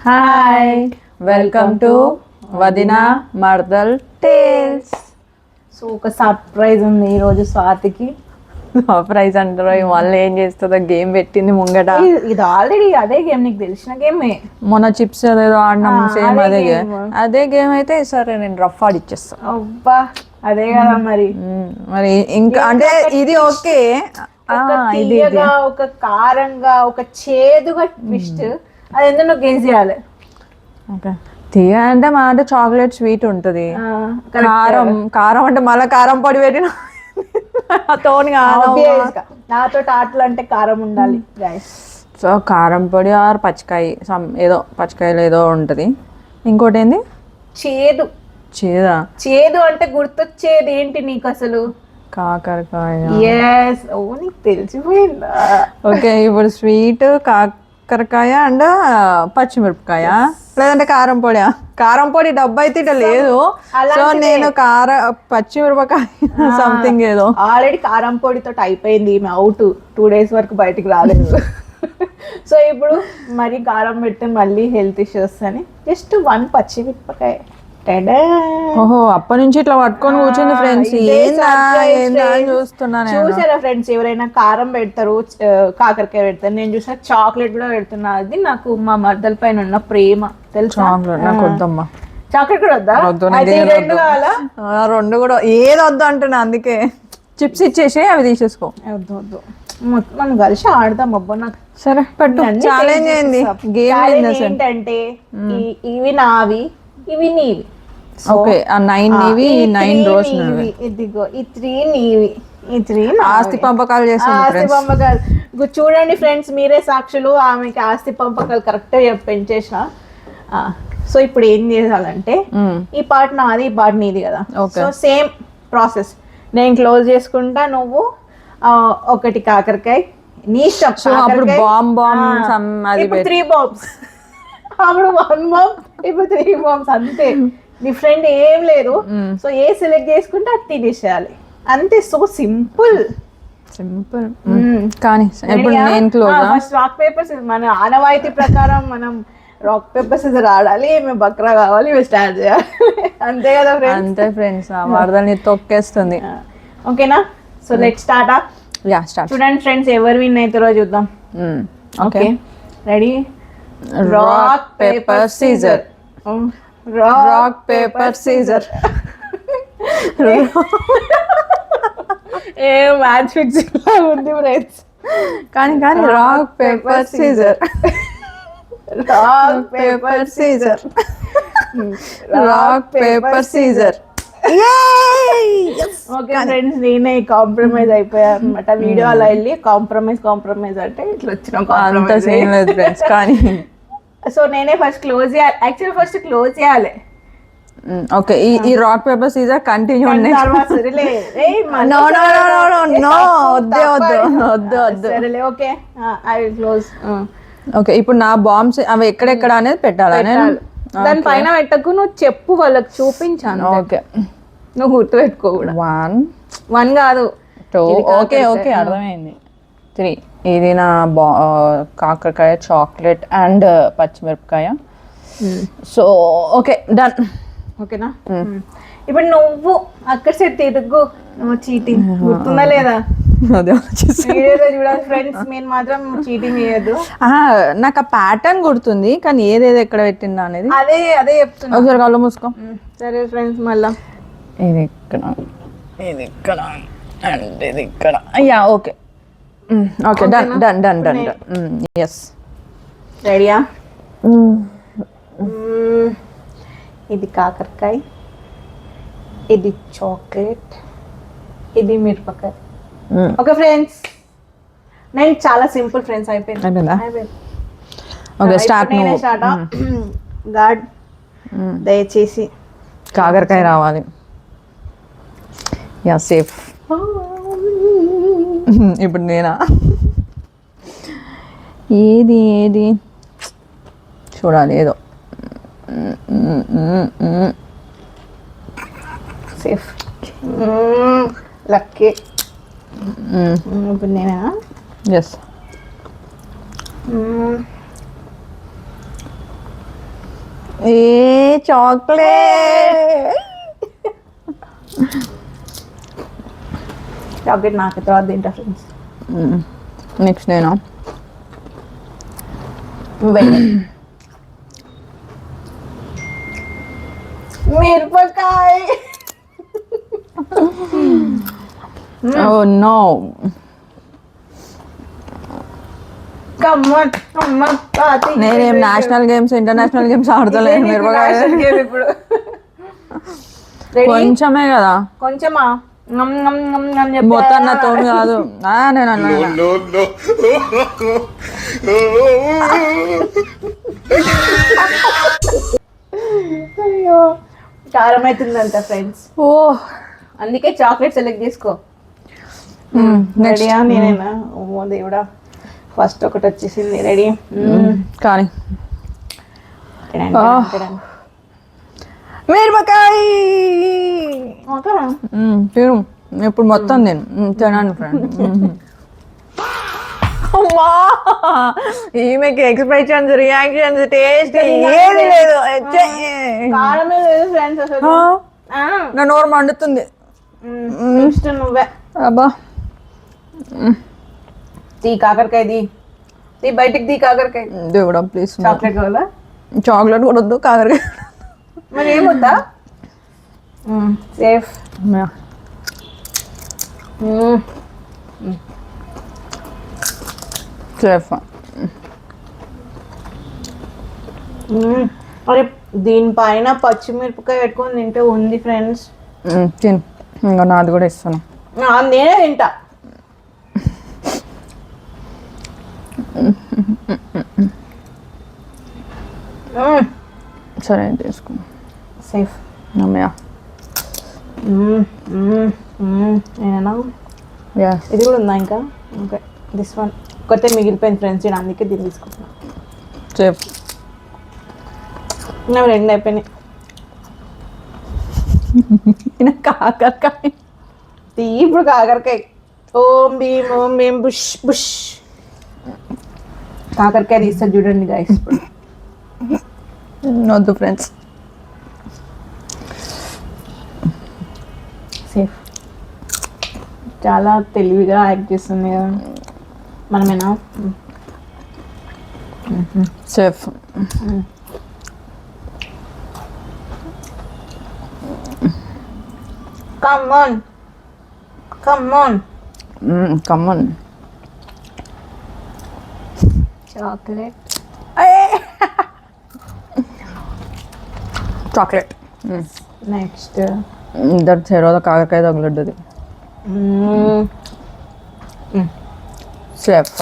Hi, welcome to వదినా మర్దల్ tiles. So ఒక surprise ఉంది ఈరోజు స్వాతికి. సర్ప్రైజ్ అంటారు, మళ్ళీ ఏం చేస్తుందో గేమ్ పెట్టింది ముంగట. ఇది ఆల్రెడీ అదే గేమ్, నీకు తెలిసిన గేమే. మొన్న చిప్స్ ఏదో ఆడినాం, సేమ్ అదే గేమ్ అయితే సరే నేను రఫ్ ఆడిచ్చేస్తాను. అబ్బా అదే కదా మరి. మరి ఇంకా అంటే ఇది ఓకే, తీయగా ఒక కారంగా ఒక చేదుగా ట్విస్ట్, అది ఎందుకు నువ్వు గేమ్ చేయాలి. ఓకే, తీయ అంటే మా అంటే చాక్లెట్ స్వీట్ ఉంటుంది, కారం కారం అంటే మళ్ళీ కారం పొడి పెట్టిన నాతో ఆటలు అంటే కారం ఉండాలి. సో కారం పొడి ఆర్ పచ్చికాయ, ఏదో పచ్చికాయలు ఏదో ఉంటుంది. ఇంకోటి ఏంది, చేదు. చేదా? చేదు అంటే గుర్తొచ్చేది ఏంటి నీకు అసలు? కాకరకాయ. ఓ నీకు తెలిసిపోయిందా? ఓకే, ఇప్పుడు స్వీట్ కాకరకాయ అండ్ పచ్చిమిరపకాయ, లేదంటే కారం పొడి. కారం పొడి డబ్బా అయితే ఇట్లా లేదు, సో నేను పచ్చిమిరపకాయ సంథింగ్ ఏదో. ఆల్రెడీ కారం పొడితో అయిపోయింది, ఈమె అవుట్. 2 days వరకు బయటికి రాలేదు. సో ఇప్పుడు మరి కారం పెడితే మళ్ళీ హెల్త్ ఇష్యూస్ అని జస్ట్ 1 పచ్చిమిరపకాయ. ఓహో, అప్పటి నుంచి ఇట్లా పట్టుకొని కూర్చుంది ఫ్రెండ్స్. చూస్తున్నా. చూసారా ఫ్రెండ్స్, ఎవరైనా కారం పెడతారు, కాకరకాయ పెడతారు, నేను చూసా చాక్లెట్ కూడా పెడుతున్నా. అది నాకు మా మర్దల పైన ఉన్న ప్రేమ తెలుసా. నాకు వద్దమ్మా, చాక్లెట్ కూడా వద్దా? రెండు కూడా ఏది వద్దు అంటున్నా, అందుకే చిప్స్ ఇచ్చేసి అవి తీసేసుకో. వద్దు వద్దు, మనం కలిసి ఆడదాం. అబ్బా నాకు సరే పెట్టు. ఛాలెంజ్ ఏంది? గేమ్ ఏంటంటే ఇవి నావి, ఇవి నీవి. ఓకే, 9 నీవి, 9 రోజు ఇదిగో ఈ 3 నీవి, ఈ 3 ఆస్తి పంపకాలు చేస్తాను. ఆస్తి పంపకాలు చూడండి ఫ్రెండ్స్, మీరే సాక్షులు. ఆమెకి ఆస్తి పంపకాలు కరెక్ట్ పెంచేసిన. సో ఇప్పుడు ఏం చేయాలంటే, ఈ పార్ట్ నాది, ఈ పార్ట్ నీది కదా. సో సేమ్ ప్రాసెస్, నేను క్లోజ్ చేసుకుంటా, నువ్వు ఒకటి కాకరకాయ, నీ ఇష్టం. అప్పుడు బాంబ్ 3 బాంబ్స్, అప్పుడు 1 బాంబ్, ఇప్పుడు 3 బాంబ్స్, అంతే. డిఫరెంట్ ఏం లేదు. సో ఏ సెలెక్ట్ చేసుకుంటే అది తినేసేయాలి, అంతే. So simple simple. కానీ ఇప్పుడు నేను ఫస్ట్ రాక్ పేపర్ సీజర్, మన ఆనవాయితీ ప్రకారం మనం రాక్ పేపర్ సీజర్ ఆడాలి. మేము బక్రా కావాలి, మేము స్టార్ట్ చేయాలి, అంతే కదా ఫ్రెండ్స్? అంతే ఫ్రెండ్స్, ఆ వరదని తొక్కేస్తుంది. ఓకేనా? So let's start. స్టార్ట్. చూడండి ఫ్రెండ్స్, ఎవరు విన్ అవుతారో చూద్దాం. Okay, ready? Rock paper scissor. Rock paper scissor. ఏ మ్యాచ్ ఫిక్సింగ్ లా ఉంది ఫ్రెండ్స్. కానీ rock paper scissor, rock paper scissor, rock paper scissor. Okay friends, నేనే కాంప్రమైజ్ అయిపోయా అనమాట. వీడియో అలా వెళ్ళి కాంప్రమైజ్ అంటే ఇట్లా వచ్చిన. కానీ సో నేనే ఫస్ట్ క్లోజ్ చేయాలి. యాక్చువల్ ఫస్ట్ క్లోజ్ చేయాలి. ఓకే, ఈ rock paper scissor continue. Okay, I will close. Okay, ఇప్పుడు నా బాంబ్స్ అవి ఎక్కడెక్కడ అనేది పెట్టాలా? దాని పైన పెట్టకు, నువ్వు చెప్పు, వాళ్ళకి చూపించాను. ఓకే, నువ్వు గుర్తు పెట్టుకో కూడా. 1 కాదు, 2. ఓకే ఓకే, అర్థమైంది. 3. ఇది నా కాకరకాయ, చాక్లెట్ అండ్ పచ్చిమిరపకాయ. So okay, done. ఓకేనా? ఇప్పుడు నువ్వు అక్కడ సైడ్ తిరుగు, నువ్వు చీటింగ్ గుర్తుందా లేదా? చూడాలి ఫ్రెండ్స్, మీరు మాత్రం చీటింగ్ చేయొద్దు. నాకు ఆ ప్యాటర్న్ గుర్తుంది, కానీ ఏదేది ఎక్కడ పెట్టిందా అనేది అదే చెప్తున్నా. ఒకసారి కళ్ళు మూసుకో. సరే ఫ్రెండ్స్, మళ్ళా ఇది ఇక్కడ, ఇది ఇక్కడ అండ్ ఇది ఇక్కడ. Yeah okay okay, done done done done done. Yes, రెడీయా? ఇది కాకరకాయ, ఇది చాక్లెట్, ఇది మిరపకాయ. ఓకే ఫ్రెండ్స్, నేను చాలా సింపుల్ ఫ్రెండ్స్. అయిపోయింది. Okay, start. గాడ్ దయచేసి కాకరకాయ రావాలి. Yeah, safe. ఇప్పుడు నేనా? ఏది చూడాలి, ఏదో సేఫ్. లక్కీ. ఇప్పుడు నేనా? ఎస్. ఏ చాక్లెట్ చాక్లెట్ నాకు తర్వాత తింటా ఫ్రెండ్స్. నెక్స్ట్ నేను మిరపకాయ. ఓ నో, నేనేం నేషనల్ గేమ్స్ ఇంటర్నేషనల్ గేమ్స్ ఆడతలేను. మిరపకాయ ఇప్పుడు కొంచెమే కదా, కొంచెమా మొత్తం నాతో కాదు. నేను అన్నా అయ్యో కారం అవుతుందంట ఫ్రెండ్స్. ఓ అందుకే చాక్లెట్ సెలెక్ట్ చేసుకో. రెడీయా? నేనేనా? ఓ దేవుడా, ఫస్ట్ ఒకటి వచ్చేసింది. రెడీ కానీ మిరపకాయ తిను ఇప్పుడు మొత్తం నేను తినాను ఫ్రెండ్. అమ్మా, ఈమెకి ఎక్స్ప్రెషన్స్, రియాక్షన్స్, టేస్ట్ ఏది లేదు. కారమే లేదు ఫ్రెండ్స్ అసలు. నా నోరు మండుతుంది. నువ్వే అబ్బా, తీ కాకరకాయ, తీ బయటికి తీ కాకరకాయ. దేవుడా ప్లీజ్, చాక్లెట్ కావాలా? చాక్లెట్ కూడా వద్దు, కాకరకాయ మరి ఏమొద్దా? సేఫ్. సేఫ్. అరే దీనిపైన పచ్చిమిరపకాయ పెట్టుకొని తింటే ఉంది ఫ్రెండ్స్. తిను, ఇంకా నాది కూడా ఇస్తాను. నేనే తింటా. సరే తీసుకో. సేఫ్. అమ్మయ్య. నేనా? ఇది కూడా ఉందా ఇంకా? ఓకే, దిస్ వన్ ఒకటే మిగిలిపోయింది ఫ్రెండ్స్, నేను అందుకే దీన్ని తీసుకుంటున్నా. సేఫ్. నాకు రెండు అయిపోయినాయి. కాకరకాయ ఇప్పుడు కాకరకాయ. ఓం భీమ్ ఓం భీమ్ బుష్ బుష్. కాకరకాయ తీస్తారు చూడండి గైస్. వద్దు ఫ్రెండ్స్. సేఫ్. చాలా తెలివిగా యాక్ట్ చేస్తుంది కదా మనమేనా? Safe. Come on. Come on. Come on. Chocolate. Chocolate. Next ఇద్దరు చెరవద కాకరకాయ తగులుడ్డది. సేఫ్.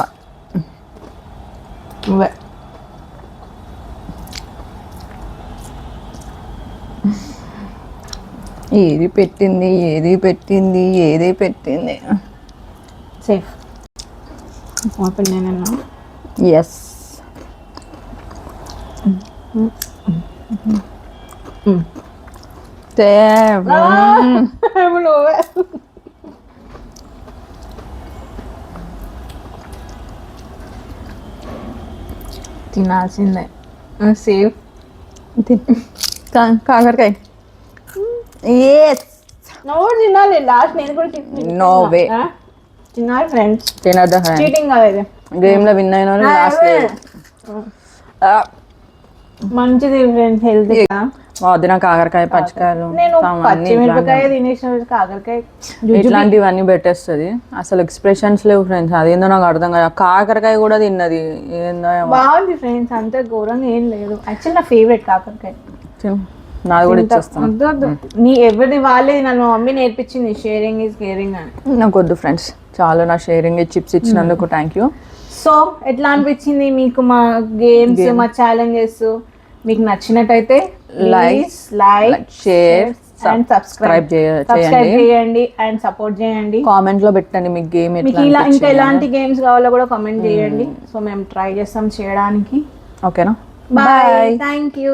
ఏది పెట్టింది, ఏది పెట్టింది, ఏది పెట్టింది. సేఫ్. ఓపెన్ నేనన్నా? ఎస్. సేఫ్. తినాల్సిందే. సేఫ్. కాకరకాయ. ఎస్. నువ్వు తినాలి లాస్ట్. నేను కూడా నో వే. తినాలి ఫ్రెండ్స్. తినద్దా? చీటింగ్ కాదు ఇది. గేమ్ లో విన్ అయినా లాస్ట్. మంచిది ఫ్రెండ్స్, హెల్తీ. వద్దు నాకు కాకరకాయ, పచ్చికాయలు, నేను పచ్చిమిరపకాయ తినేసిన కాకరకాయ ఇట్లాంటివన్నీ పెట్టేస్తుంది. అసలు ఎక్స్ప్రెషన్స్ లేవు ఫ్రెండ్స్. అదేందో నాకు అర్థం కాదు. కాకరకాయ కూడా తిన్నది ఏందో. బాగుంది ఫ్రెండ్స్, అంతే ఘోరంగా ఏం లేదు. యాక్చువల్ నా ఫేవరెట్ కాకరకాయ. నాది కూడా ఇచ్చేస్తాను. వద్దు నీ ఎవరిది వాళ్ళేది. నన్ను మమ్మీ నేర్పించింది షేరింగ్ ఈజ్ కేరింగ్ అని. నాకు వద్దు ఫ్రెండ్స్, చాలా నా షేరింగ్ చిప్స్ ఇచ్చినందుకు థ్యాంక్ యూ. సో ఎట్లా అనిపించింది మీకు మా గేమ్స్, మా ఛాలెంజెస్? మీకు నచ్చినట్టయితే లైక్, షేర్ అండ్ సబ్స్క్రైబ్ చేయండి అండ్ సపోర్ట్ చేయండి. కామెంట్ లో పెట్టండి మీకు గేమ్ మీకు ఇంకా ఎలాంటి గేమ్స్ కావాలో కూడా కామెంట్ చేయండి. సో మేము ట్రై చేస్తాం చేయడానికి. ఓకేనా? బాయ్. Thank you.